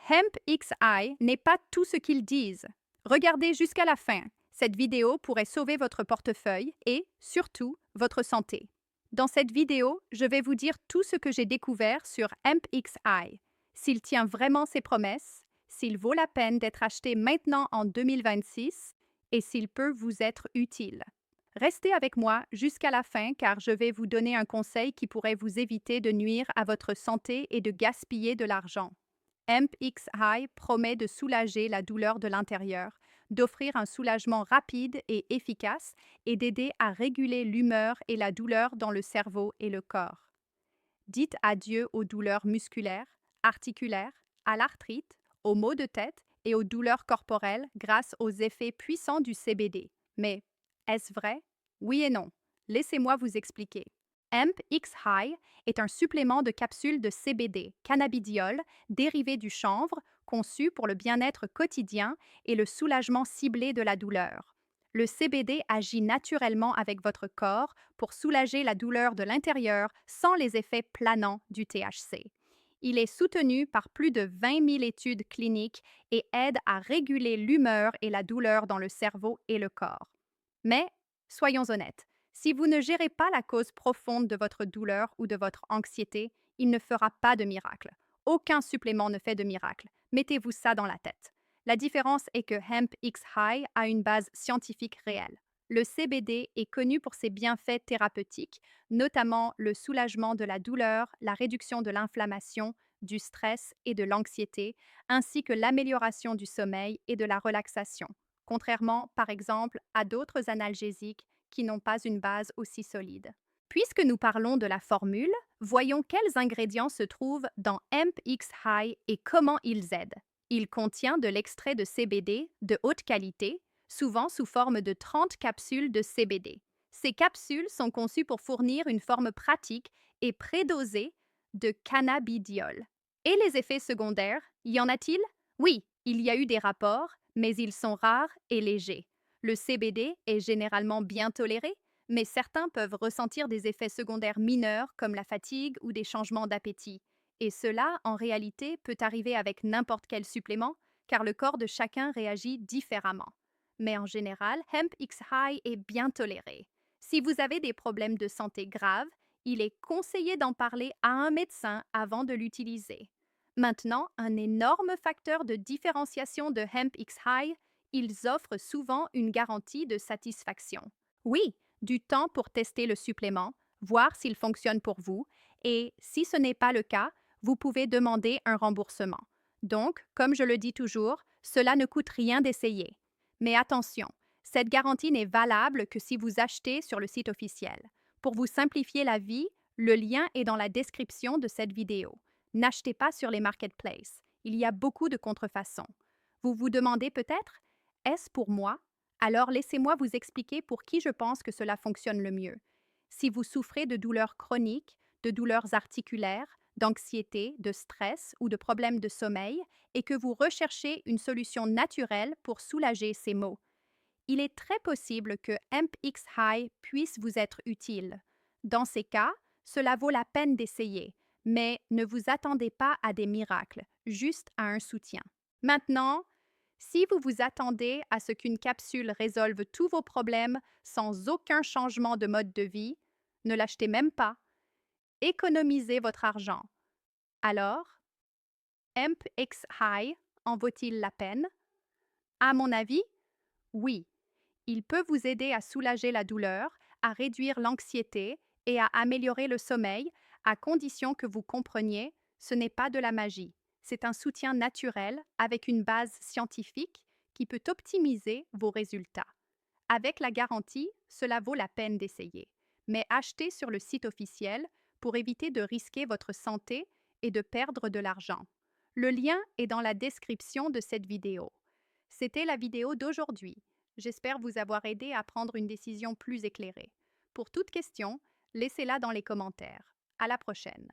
Hemp XI n'est pas tout ce qu'ils disent. Regardez jusqu'à la fin. Cette vidéo pourrait sauver votre portefeuille et, surtout, votre santé. Dans cette vidéo, je vais vous dire tout ce que j'ai découvert sur Hemp XI. S'il tient vraiment ses promesses, s'il vaut la peine d'être acheté maintenant en 2026 et s'il peut vous être utile. Restez avec moi jusqu'à la fin car je vais vous donner un conseil qui pourrait vous éviter de nuire à votre santé et de gaspiller de l'argent. Hemp XI promet de soulager la douleur de l'intérieur, d'offrir un soulagement rapide et efficace et d'aider à réguler l'humeur et la douleur dans le cerveau et le corps. Dites adieu aux douleurs musculaires, articulaires, à l'arthrite, aux maux de tête et aux douleurs corporelles grâce aux effets puissants du CBD. Mais est-ce vrai? Oui et non. Laissez-moi vous expliquer. Hemp X-High est un supplément de capsules de CBD, cannabidiol, dérivé du chanvre, conçu pour le bien-être quotidien et le soulagement ciblé de la douleur. Le CBD agit naturellement avec votre corps pour soulager la douleur de l'intérieur sans les effets planants du THC. Il est soutenu par plus de 20 000 études cliniques et aide à réguler l'humeur et la douleur dans le cerveau et le corps. Mais, soyons honnêtes, si vous ne gérez pas la cause profonde de votre douleur ou de votre anxiété, il ne fera pas de miracle. Aucun supplément ne fait de miracle. Mettez-vous ça dans la tête. La différence est que Hemp X High a une base scientifique réelle. Le CBD est connu pour ses bienfaits thérapeutiques, notamment le soulagement de la douleur, la réduction de l'inflammation, du stress et de l'anxiété, ainsi que l'amélioration du sommeil et de la relaxation, contrairement, par exemple, à d'autres analgésiques qui n'ont pas une base aussi solide. Puisque nous parlons de la formule, voyons quels ingrédients se trouvent dans Hemp X High et comment ils aident. Il contient de l'extrait de CBD de haute qualité, souvent sous forme de 30 capsules de CBD. Ces capsules sont conçues pour fournir une forme pratique et prédosée de cannabidiol. Et les effets secondaires, y en a-t-il? Oui, il y a eu des rapports, mais ils sont rares et légers. Le CBD est généralement bien toléré, mais certains peuvent ressentir des effets secondaires mineurs comme la fatigue ou des changements d'appétit. Et cela, en réalité, peut arriver avec n'importe quel supplément, car le corps de chacun réagit différemment. Mais en général, Hemp X High est bien toléré. Si vous avez des problèmes de santé graves, il est conseillé d'en parler à un médecin avant de l'utiliser. Maintenant, un énorme facteur de différenciation de Hemp X High, ils offrent souvent une garantie de satisfaction. Oui, du temps pour tester le supplément, voir s'il fonctionne pour vous, et si ce n'est pas le cas, vous pouvez demander un remboursement. Donc, comme je le dis toujours, cela ne coûte rien d'essayer. Mais attention, cette garantie n'est valable que si vous achetez sur le site officiel. Pour vous simplifier la vie, le lien est dans la description de cette vidéo. N'achetez pas sur les marketplaces. Il y a beaucoup de contrefaçons. Vous vous demandez peut-être, est-ce pour moi? Alors laissez-moi vous expliquer pour qui je pense que cela fonctionne le mieux. Si vous souffrez de douleurs chroniques, de douleurs articulaires, d'anxiété, de stress ou de problèmes de sommeil et que vous recherchez une solution naturelle pour soulager ces maux, il est très possible que Hemp X High puisse vous être utile. Dans ces cas, cela vaut la peine d'essayer, mais ne vous attendez pas à des miracles, juste à un soutien. Maintenant, si vous vous attendez à ce qu'une capsule résolve tous vos problèmes sans aucun changement de mode de vie, ne l'achetez même pas. Économisez votre argent. Alors, Hemp X High en vaut-il la peine? À mon avis, oui. Il peut vous aider à soulager la douleur, à réduire l'anxiété et à améliorer le sommeil, à condition que vous compreniez, ce n'est pas de la magie. C'est un soutien naturel avec une base scientifique qui peut optimiser vos résultats. Avec la garantie, cela vaut la peine d'essayer. Mais achetez sur le site officiel pour éviter de risquer votre santé et de perdre de l'argent. Le lien est dans la description de cette vidéo. C'était la vidéo d'aujourd'hui. J'espère vous avoir aidé à prendre une décision plus éclairée. Pour toute question, laissez-la dans les commentaires. À la prochaine.